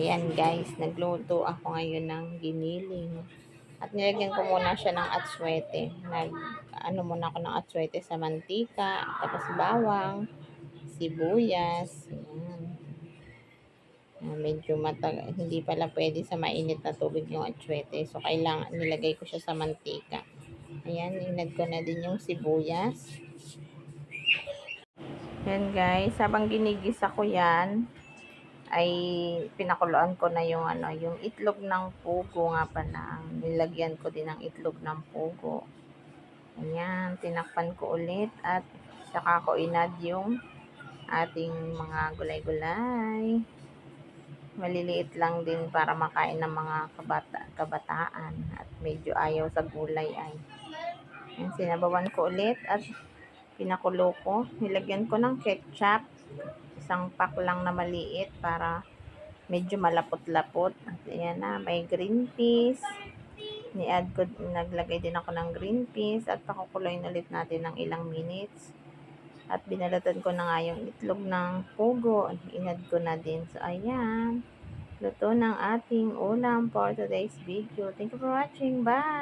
Ayan guys, nagluto ako ngayon ng giniling. At nilagyan ko muna siya ng atswete. Ano muna ako ng atswete sa mantika, tapos bawang, sibuyas. Ayan. Medyo hindi pala pwede sa mainit na tubig yung atswete. So, kailangan nilagay ko siya sa mantika. Ayan, inad ko na din yung sibuyas. Ayan guys, habang ginigisa ko yan, ay pinakuluan ko na yung yung itlog ng pugo nga pala. Nilagyan ko din ng itlog ng pugo. Ayan, tinakpan ko ulit at saka ko inad yung ating mga gulay-gulay. Maliliit lang din para makain ng mga kabataan at medyo ayaw sa gulay ay. Ayan, sinabawan ko ulit at pinakulo ko. Nilagyan ko ng ketchup. Isang pack lang na maliit para medyo malapot-lapot. At ayan na, may green peas. Naglagay din ako ng green peas at pakukuloyin ulit natin ng ilang minutes. At binalatan ko na nga yung itlog ng pugo. Inad ko na din. So, ayan. Luto ng ating ulam for today's video. Thank you for watching. Bye!